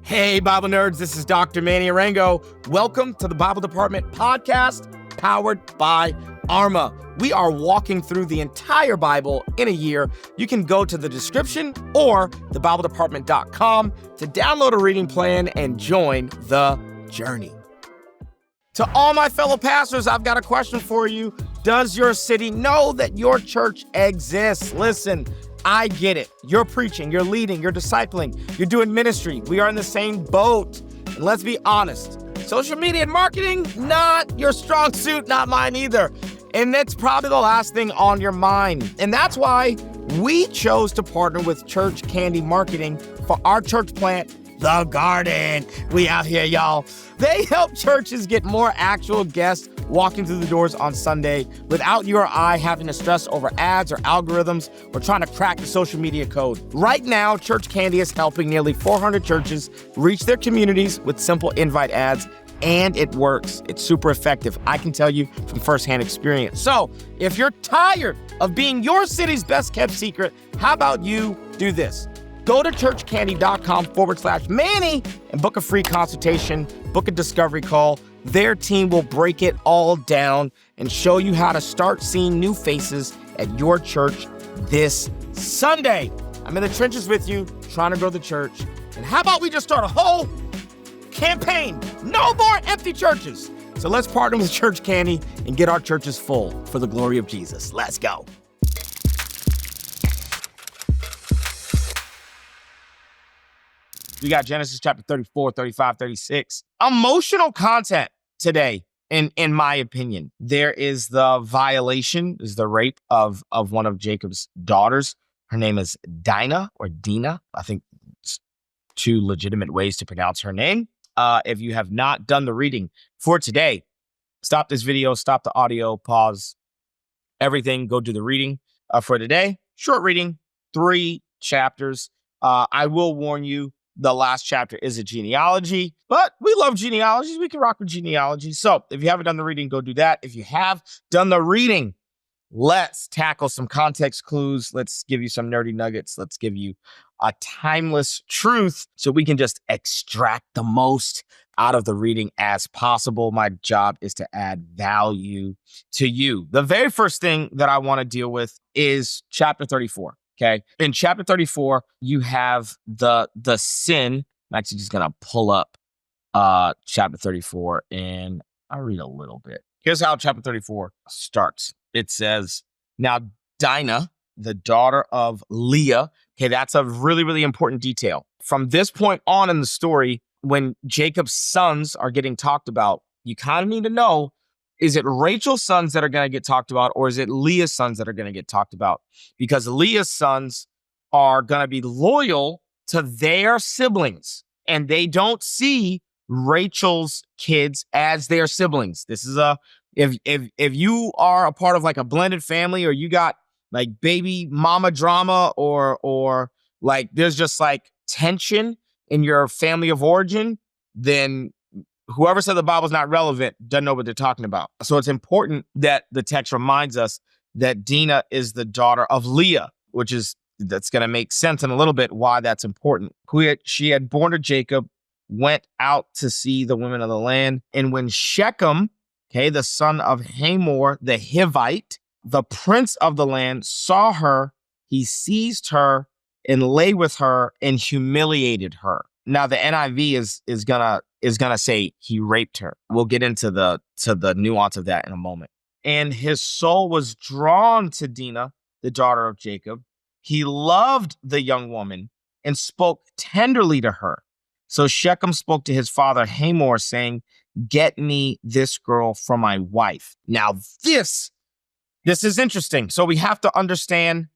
Hey, Bible nerds, this is Dr. Manny Arango. Welcome to the Bible Department podcast, powered by Arma. We are walking through the entire Bible in a year. You can go to the description or thebibledepartment.com to download a reading plan and join the journey. To all my fellow pastors, I've got a question for you. Does your city know that your church exists? Listen, I get it. You're preaching, you're leading, you're discipling, you're doing ministry. We are in the same boat. And let's be honest, social media and marketing, not your strong suit, not mine either. And that's probably the last thing on your mind. And that's why we chose to partner with Church Candy Marketing for our church plant, The Garden. We out here, y'all. They help churches get more actual guests walking through the doors on Sunday without you or I having to stress over ads or algorithms or trying to crack the social media code. Right now, Church Candy is helping nearly 400 churches reach their communities with simple invite ads, and it works. It's super effective. I can tell you from firsthand experience. So if you're tired of being your city's best kept secret, how about you do this? Go to churchcandy.com/Manny and book a free consultation, book a discovery call. Their team will break it all down and show you how to start seeing new faces at your church this Sunday. I'm in the trenches with you, trying to grow the church. And how about we just start a whole campaign? No more empty churches. So let's partner with Church Candy and get our churches full for the glory of Jesus. Let's go. We got Genesis chapter 34, 35, 36. Emotional content today, in my opinion. There is the violation, is the rape of one of Jacob's daughters. Her name is Dinah or Dinah. I think it's two legitimate ways to pronounce her name. If you have not done the reading for today, stop this video, stop the audio, pause everything, go do the reading for today. Short reading, 3 chapters. I will warn you, the last chapter is a genealogy, but we love genealogies. We can rock with genealogy. So if you haven't done the reading, go do that. If you have done the reading, let's tackle some context clues. Let's give you some nerdy nuggets. Let's give you a timeless truth so we can just extract the most out of the reading as possible. My job is to add value to you. The very first thing that I want to deal with is chapter 34. Okay. In chapter 34, you have the sin. I'm actually just going to pull up chapter 34 and I'll read a little bit. Here's how chapter 34 starts. It says, now Dinah, the daughter of Leah. Okay, that's a really, really important detail. From this point on in the story, when Jacob's sons are getting talked about, you kind of need to know, is it Rachel's sons that are going to get talked about, or is it Leah's sons that are going to get talked about? Because Leah's sons are going to be loyal to their siblings, and they don't see Rachel's kids as their siblings. This is if you are a part of like a blended family, or you got like baby mama drama, or like there's just like tension in your family of origin, then whoever said the Bible's not relevant doesn't know what they're talking about. So it's important that the text reminds us that Dinah is the daughter of Leah, that's going to make sense in a little bit why that's important. She had born to Jacob, went out to see the women of the land. And when Shechem, the son of Hamor, the Hivite, the prince of the land, saw her, he seized her and lay with her and humiliated her. Now the NIV is gonna say he raped her. We'll get into the nuance of that in a moment. And his soul was drawn to Dinah, the daughter of Jacob. He loved the young woman and spoke tenderly to her. So Shechem spoke to his father Hamor, saying, "Get me this girl for my wife." Now this is interesting. So we have to understand,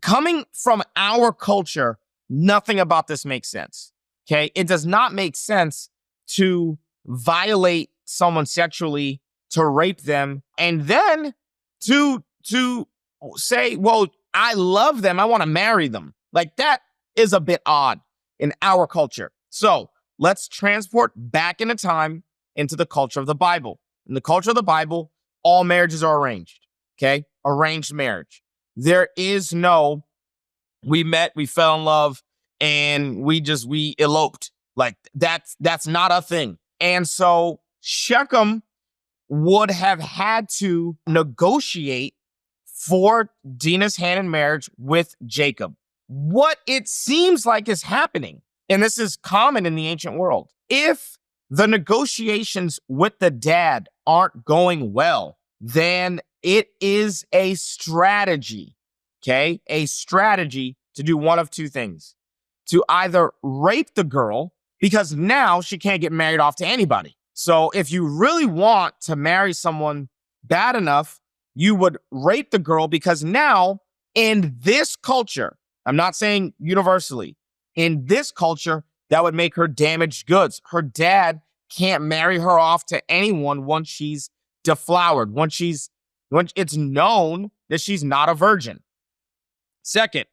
coming from our culture, nothing about this makes sense. Okay. It does not make sense to violate someone sexually, to rape them, and then to say, well, I love them, I want to marry them. Like, that is a bit odd in our culture. So let's transport back into time into the culture of the Bible. In the culture of the Bible, all marriages are arranged. Okay. Arranged marriage. There is no, we met, we fell in love, and we eloped. Like that's not a thing. And so Shechem would have had to negotiate for Dinah's hand in marriage with Jacob. What it seems like is happening, and this is common in the ancient world, if the negotiations with the dad aren't going well, then it is a strategy, okay? A strategy to do one of two things. To either rape the girl, because now she can't get married off to anybody. So if you really want to marry someone bad enough, you would rape the girl, because now in this culture, I'm not saying universally, in this culture, that would make her damaged goods. Her dad can't marry her off to anyone once she's deflowered, once it's known that she's not a virgin. Second,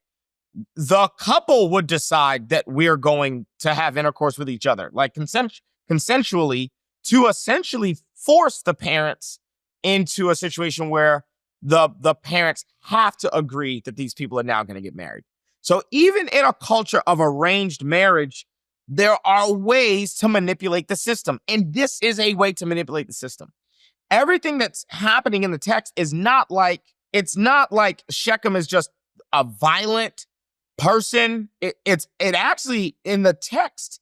the couple would decide that we're going to have intercourse with each other, like consensually, to essentially force the parents into a situation where the parents have to agree that these people are now going to get married. So even in a culture of arranged marriage, there are ways to manipulate the system. And this is a way to manipulate the system. Everything that's happening in the text is it's not like Shechem is just a violent person. It actually, in the text,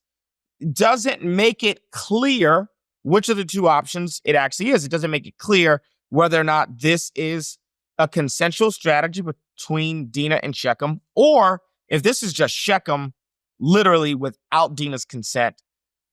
doesn't make it clear which of the two options it actually is. It doesn't make it clear whether or not this is a consensual strategy between Dinah and Shechem, or if this is just Shechem literally without Dinah's consent,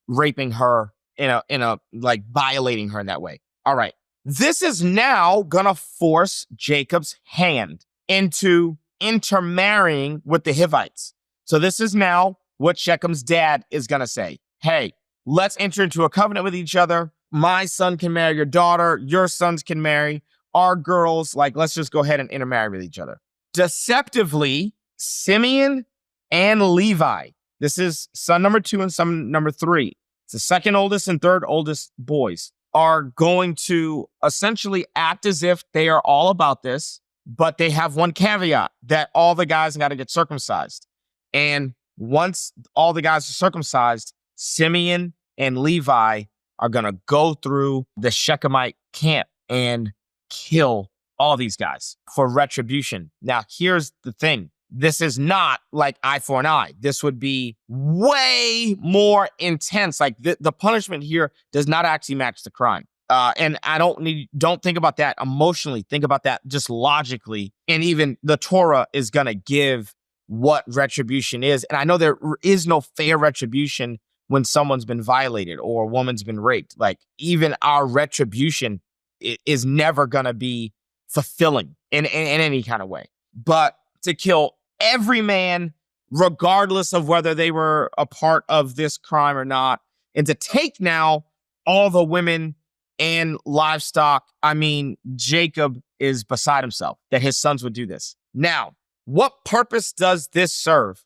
raping her in a like violating her in that way. All right. This is now gonna force Jacob's hand into intermarrying with the Hivites. So this is now what Shechem's dad is gonna say. Hey, let's enter into a covenant with each other. My son can marry your daughter. Your sons can marry our girls. Like, let's just go ahead and intermarry with each other. Deceptively, Simeon and Levi, this is son number 2 and son number 3. It's the second oldest and third oldest boys, are going to essentially act as if they are all about this, but they have one caveat, that all the guys got to get circumcised. And once all the guys are circumcised, Simeon and Levi are going to go through the Shechemite camp and kill all these guys for retribution. Now, here's the thing. This is not like eye for an eye. This would be way more intense. Like the punishment here does not actually match the crime. And I don't think about that emotionally. Think about that just logically. And even the Torah is going to give what retribution is. And I know there is no fair retribution when someone's been violated or a woman's been raped. Like, even our retribution is never going to be fulfilling in any kind of way. But to kill every man, regardless of whether they were a part of this crime or not, and to take now all the women and livestock, I mean, Jacob is beside himself that his sons would do this. Now, what purpose does this serve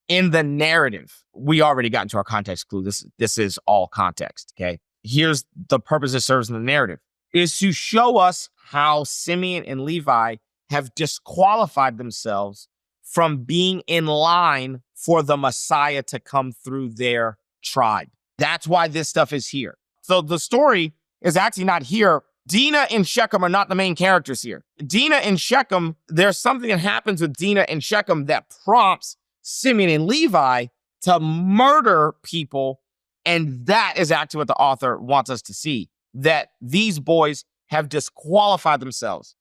in the narrative? We already got into our context clue. This is all context, okay? Here's the purpose it serves in the narrative, is to show us how Simeon and Levi have disqualified themselves from being in line for the Messiah to come through their tribe. That's why this stuff is here. So the story is actually not here. Dinah and Shechem are not the main characters here. Dinah and Shechem, there's something that happens with Dinah and Shechem that prompts Simeon and Levi to murder people. And that is actually what the author wants us to see, that these boys have disqualified themselves.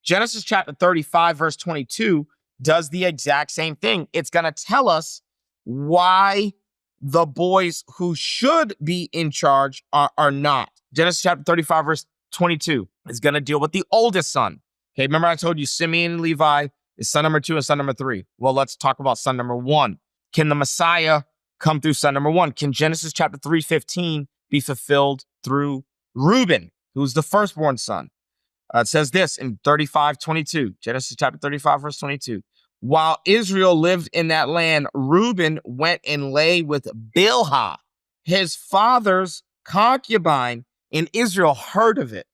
Genesis chapter 35, verse 22 does the exact same thing. It's going to tell us why the boys who should be in charge are not. Genesis chapter 35, verse 22 is going to deal with the oldest son. Okay, remember I told you Simeon and Levi is son number 2 and son number 3. Well, let's talk about son number 1. Can the Messiah come through son number 1? Can Genesis chapter 3:15 be fulfilled through Reuben, who's the firstborn son? It says this in 35:22, Genesis chapter 35, verse 22. While Israel lived in that land, Reuben went and lay with Bilhah, his father's concubine, and Israel heard of it.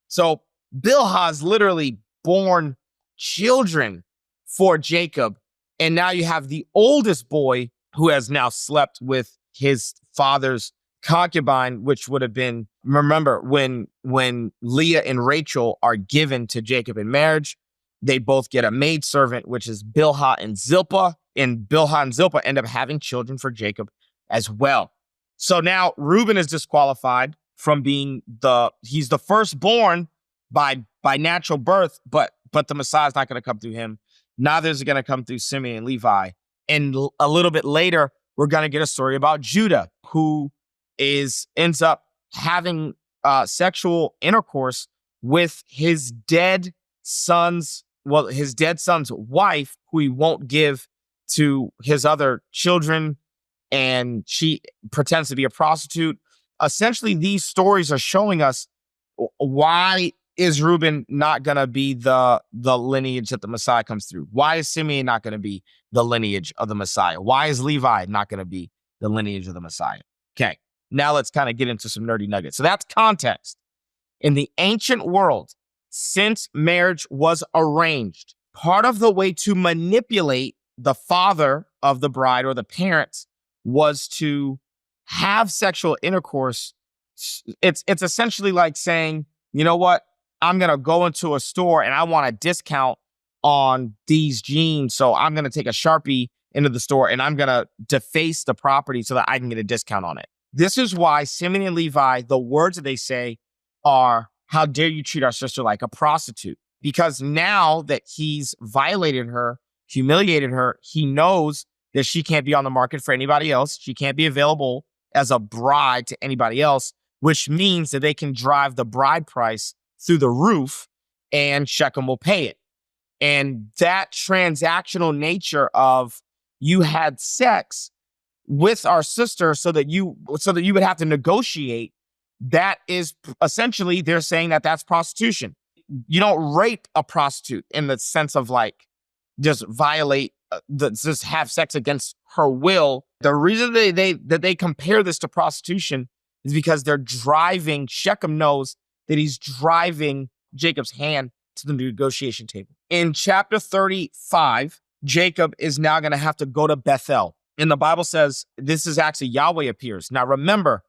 So Bilhah is literally born children for Jacob. And now you have the oldest boy who has now slept with his father's concubine, which would have been, remember, when Leah and Rachel are given to Jacob in marriage, they both get a maidservant, which is Bilhah and Zilpah, and Bilhah and Zilpah end up having children for Jacob as well. So now Reuben is disqualified from being he's the firstborn by natural birth, but the Messiah is not going to come through him. Neither is it going to come through Simeon and Levi. And a little bit later, we're going to get a story about Judah, who ends up having sexual intercourse with his dead son's wife, who he won't give to his other children, and she pretends to be a prostitute. Essentially, these stories are showing us why is Reuben not going to be the lineage that the Messiah comes through? Why is Simeon not going to be the lineage of the Messiah? Why is Levi not going to be the lineage of the Messiah? Okay, now let's kind of get into some nerdy nuggets. So that's context. In the ancient world, since marriage was arranged, part of the way to manipulate the father of the bride or the parents was to have sexual intercourse. It's essentially like saying, you know what? I'm going to go into a store and I want a discount on these jeans. So I'm going to take a Sharpie into the store and I'm going to deface the property so that I can get a discount on it. This is why Simeon and Levi, the words that they say are, how dare you treat our sister like a prostitute? Because now that he's violated her, humiliated her, he knows that she can't be on the market for anybody else. She can't be available as a bride to anybody else, which means that they can drive the bride price through the roof and Shechem will pay it. And that transactional nature of, you had sex with our sister so that you would have to negotiate, that is essentially, they're saying that that's prostitution. You don't rape a prostitute in the sense of like just violate, just have sex against her will. The reason they compare this to prostitution is because Shechem knows that he's driving Jacob's hand to the negotiation table. In chapter 35, Jacob is now going to have to go to Bethel. And the Bible says this is actually Yahweh appears. Now remember,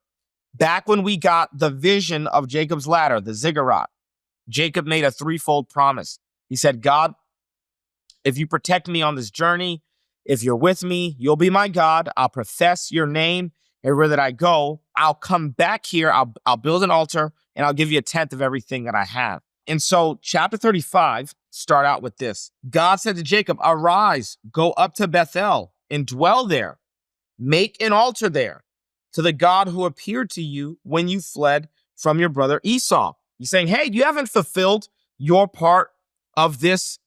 back when we got the vision of Jacob's ladder, the ziggurat, Jacob made a threefold promise. He said, God, if you protect me on this journey, if you're with me, you'll be my God. I'll profess your name everywhere that I go. I'll come back here. I'll build an altar and I'll give you a tenth of everything that I have. And so chapter 35 start out with this. God said to Jacob, arise, go up to Bethel and dwell there. Make an altar there to the God who appeared to you when you fled from your brother Esau. He's saying, hey, you haven't fulfilled your part of this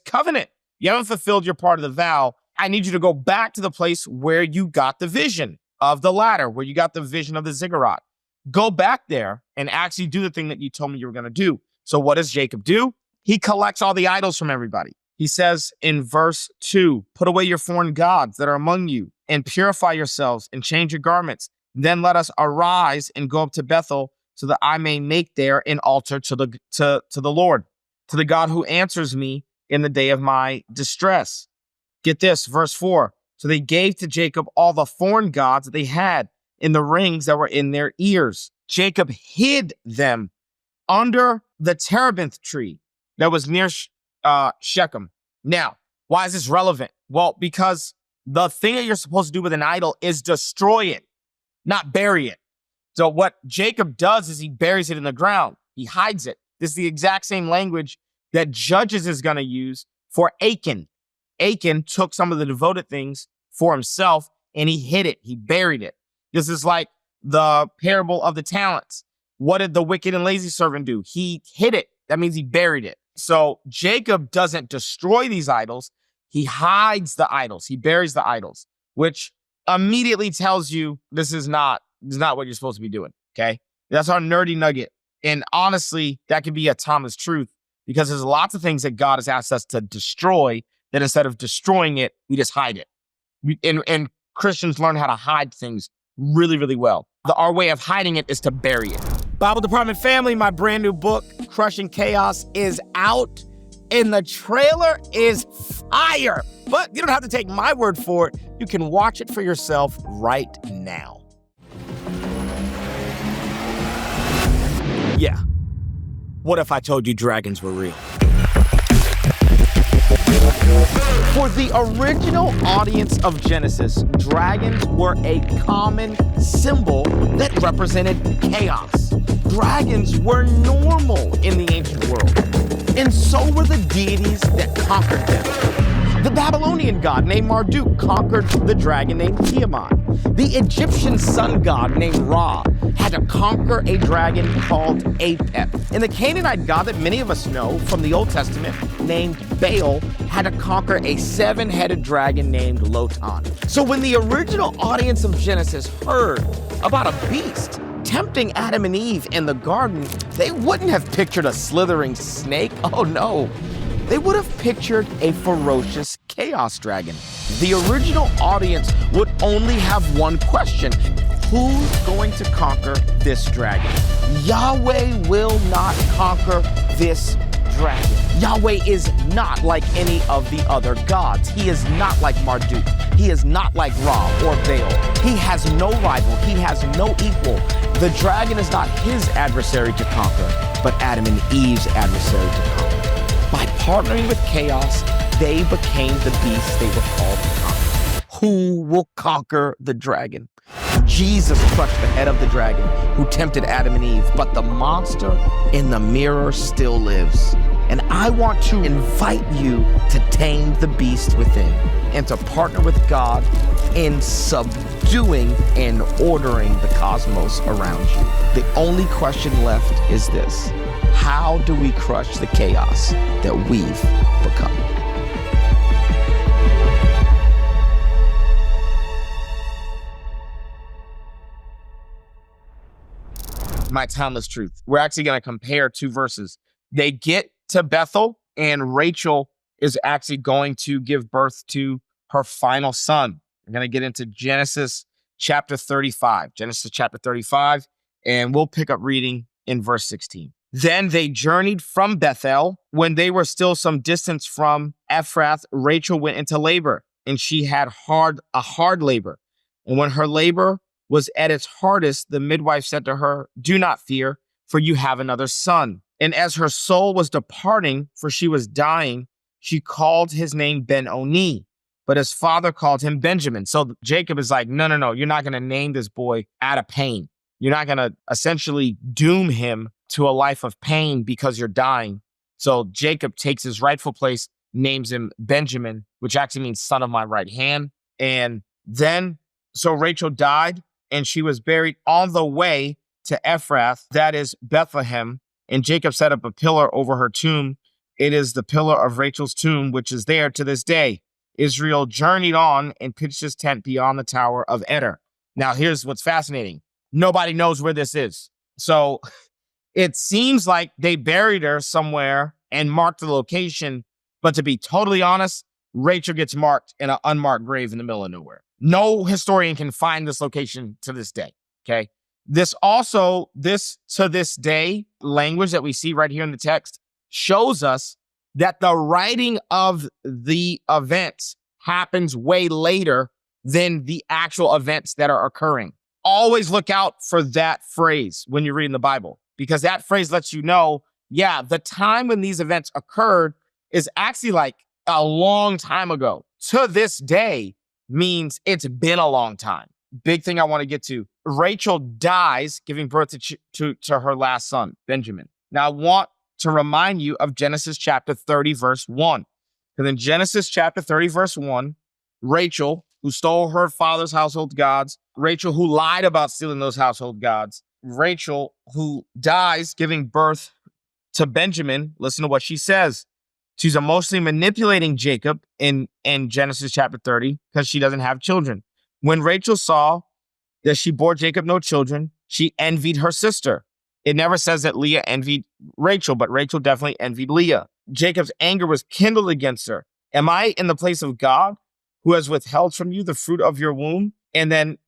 covenant. You haven't fulfilled your part of the vow. I need you to go back to the place where you got the vision of the ladder, where you got the vision of the ziggurat. Go back there and actually do the thing that you told me you were going to do. So what does Jacob do? He collects all the idols from everybody. He says in verse 2, put away your foreign gods that are among you and purify yourselves and change your garments. Then let us arise and go up to Bethel so that I may make there an altar to the Lord, to the God who answers me in the day of my distress. Get this, verse 4. So they gave to Jacob all the foreign gods that they had in the rings that were in their ears. Jacob hid them under the terebinth tree that was near Shechem. Now, why is this relevant? Well, because the thing that you're supposed to do with an idol is destroy it, not bury it. So what Jacob does is he buries it in the ground. He hides it. This is the exact same language that Judges is going to use for Achan. Achan took some of the devoted things for himself and he hid it. He buried it. This is like the parable of the talents. What did the wicked and lazy servant do? He hid it. That means he buried it. So Jacob doesn't destroy these idols. He hides the idols. He buries the idols, which immediately tells you this is not what you're supposed to be doing. Okay. That's our nerdy nugget. And honestly, that could be a timeless truth because there's lots of things that God has asked us to destroy that instead of destroying it, we just hide it. And Christians learn how to hide things really, really well. Our way of hiding it is to bury it. Bible Department family, my brand new book, Crushing Chaos, is out. And the trailer is fire. But you don't have to take my word for it. You can watch it for yourself right now. Yeah. What if I told you dragons were real? For the original audience of Genesis, dragons were a common symbol that represented chaos. Dragons were normal in the ancient world, and so were the deities that conquered them. The Babylonian god named Marduk conquered the dragon named Tiamat. The Egyptian sun god named Ra had to conquer a dragon called Apep. And the Canaanite god that many of us know from the Old Testament named Baal had to conquer a 7-headed dragon named Lotan. So when the original audience of Genesis heard about a beast tempting Adam and Eve in the garden, they wouldn't have pictured a slithering snake. Oh no. They would have pictured a ferocious chaos dragon. The original audience would only have one question: who's going to conquer this dragon? Yahweh will not conquer this dragon. Yahweh is not like any of the other gods. He is not like Marduk. He is not like Ra or Baal. He has no rival. He has no equal. The dragon is not his adversary to conquer, but Adam and Eve's adversary to conquer. By partnering with chaos, they became the beast they were called to conquer. Who will conquer the dragon? Jesus crushed the head of the dragon who tempted Adam and Eve, but the monster in the mirror still lives. And I want to invite you to tame the beast within and to partner with God in subduing and ordering the cosmos around you. The only question left is this: how do we crush the chaos that we've become? My timeless truth. We're actually going to compare two verses. They get to Bethel, and Rachel is actually going to give birth to her final son. We're going to get into Genesis chapter 35. Genesis chapter 35, and we'll pick up reading in verse 16. Then they journeyed from Bethel. When they were still some distance from Ephrath, Rachel went into labor, and she had a hard labor. And when her labor was at its hardest, the midwife said to her, "Do not fear, for you have another son." And as her soul was departing, for she was dying, she called his name Ben-Oni, but his father called him Benjamin. So Jacob is like, no, you're not going to name this boy out of pain. You're not going to essentially doom him to a life of pain because you're dying. So Jacob takes his rightful place, names him Benjamin, which actually means son of my right hand. And then, so Rachel died, and she was buried on the way to Ephrath, that is Bethlehem. And Jacob set up a pillar over her tomb. It is the pillar of Rachel's tomb, which is there to this day. Israel journeyed on and pitched his tent beyond the tower of Eder. Now, here's what's fascinating. Nobody knows where this is. So it seems like they buried her somewhere and marked the location. But to be totally honest, Rachel gets marked in an unmarked grave in the middle of nowhere. No historian can find this location to this day, okay? This to this day language that we see right here in the text shows us that the writing of the events happens way later than the actual events that are occurring. Always look out for that phrase when you're reading the Bible, because that phrase lets you know, yeah, the time when these events occurred is actually like a long time ago. To this day means it's been a long time. Big thing I want to get to. Rachel dies giving birth to her last son, Benjamin. Now, I want to remind you of Genesis chapter 30, verse 1. Because in Genesis chapter 30, verse 1, Rachel, who stole her father's household gods, Rachel, who lied about stealing those household gods, Rachel, who dies giving birth to Benjamin, listen to what she says. She's emotionally manipulating Jacob in Genesis chapter 30 because she doesn't have children. When Rachel saw that she bore Jacob no children, she envied her sister. It never says that Leah envied Rachel, but Rachel definitely envied Leah. Jacob's anger was kindled against her. Am I in the place of God, who has withheld from you the fruit of your womb? And then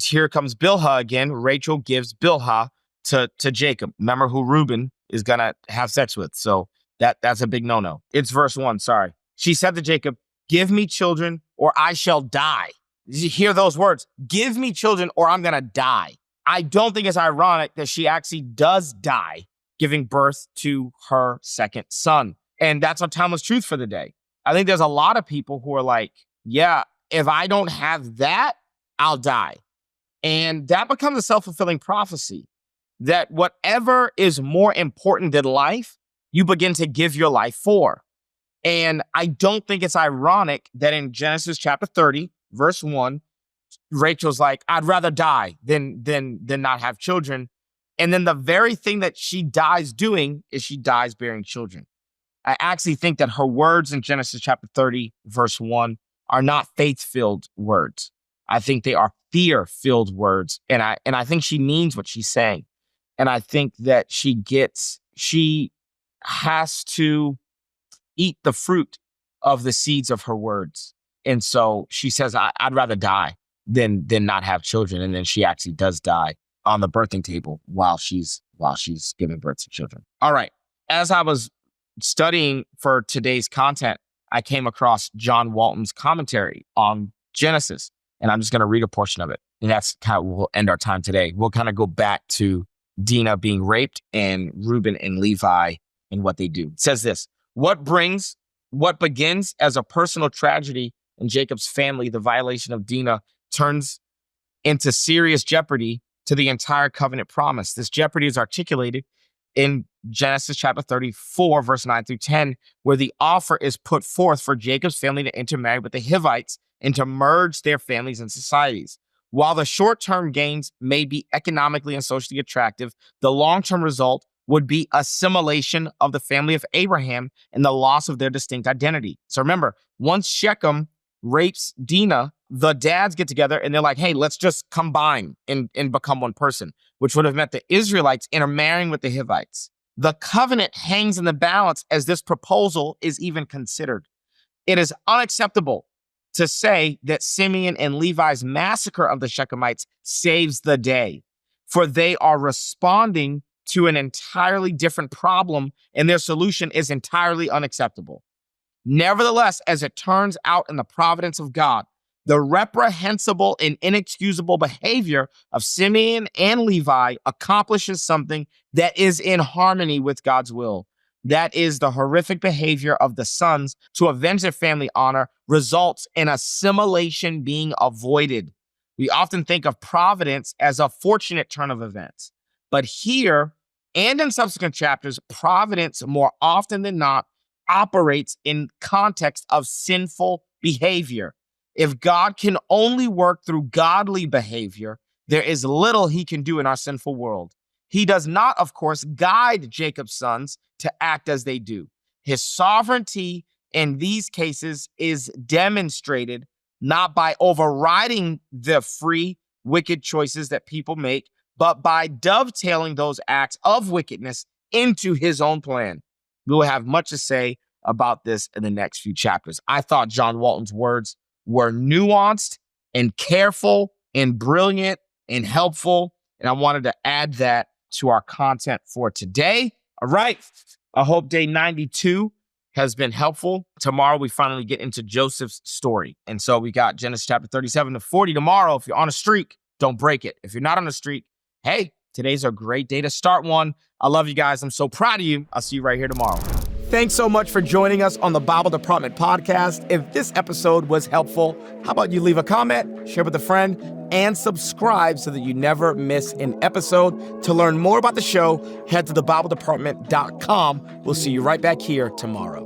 here comes Bilhah again. Rachel gives Bilhah to Jacob. Remember who Reuben is going to have sex with. So That's a big no-no. It's verse 1, sorry. She said to Jacob, give me children or I shall die. Did you hear those words? Give me children or I'm going to die. I don't think it's ironic that she actually does die giving birth to her second son. And that's our timeless truth for the day. I think there's a lot of people who are like, yeah, if I don't have that, I'll die. And that becomes a self-fulfilling prophecy that whatever is more important than life, you begin to give your life for. And I don't think it's ironic that in Genesis chapter 30, verse 1, Rachel's like, I'd rather die than not have children. And then the very thing that she dies doing is she dies bearing children. I actually think that her words in Genesis chapter 30, verse 1, are not faith-filled words. I think they are fear-filled words. And I think she means what she's saying. And I think that she has to eat the fruit of the seeds of her words. And so she says, I'd rather die than not have children. And then she actually does die on the birthing table while she's giving birth to children. All right. As I was studying for today's content, I came across John Walton's commentary on Genesis, and I'm just going to read a portion of it. And that's how we'll end our time today. We'll kind of go back to Dinah being raped and Reuben and Levi and what they do. It says this, what begins as a personal tragedy in Jacob's family, the violation of Dinah, turns into serious jeopardy to the entire covenant promise. This jeopardy is articulated in Genesis chapter 34, verse 9 through 10, where the offer is put forth for Jacob's family to intermarry with the Hivites and to merge their families and societies. While the short-term gains may be economically and socially attractive, the long-term result would be assimilation of the family of Abraham and the loss of their distinct identity. So remember, once Shechem rapes Dinah, the dads get together and they're like, hey, let's just combine and become one person, which would have meant the Israelites intermarrying with the Hivites. The covenant hangs in the balance as this proposal is even considered. It is unacceptable to say that Simeon and Levi's massacre of the Shechemites saves the day, for they are responding to an entirely different problem, and their solution is entirely unacceptable. Nevertheless, as it turns out in the providence of God, the reprehensible and inexcusable behavior of Simeon and Levi accomplishes something that is in harmony with God's will. That is, the horrific behavior of the sons to avenge their family honor results in assimilation being avoided. We often think of providence as a fortunate turn of events. But here, and in subsequent chapters, providence more often than not operates in context of sinful behavior. If God can only work through godly behavior, there is little he can do in our sinful world. He does not, of course, guide Jacob's sons to act as they do. His sovereignty in these cases is demonstrated not by overriding the free, wicked choices that people make, but by dovetailing those acts of wickedness into his own plan. We will have much to say about this in the next few chapters. I thought John Walton's words were nuanced and careful and brilliant and helpful, and I wanted to add that to our content for today. All right. I hope day 92 has been helpful. Tomorrow, we finally get into Joseph's story. And so we got Genesis chapter 37 to 40 tomorrow. If you're on a streak, don't break it. If you're not on a streak, hey, today's a great day to start one. I love you guys. I'm so proud of you. I'll see you right here tomorrow. Thanks so much for joining us on the Bible Department podcast. If this episode was helpful, how about you leave a comment, share with a friend, and subscribe so that you never miss an episode. To learn more about the show, head to thebibledepartment.com. We'll see you right back here tomorrow.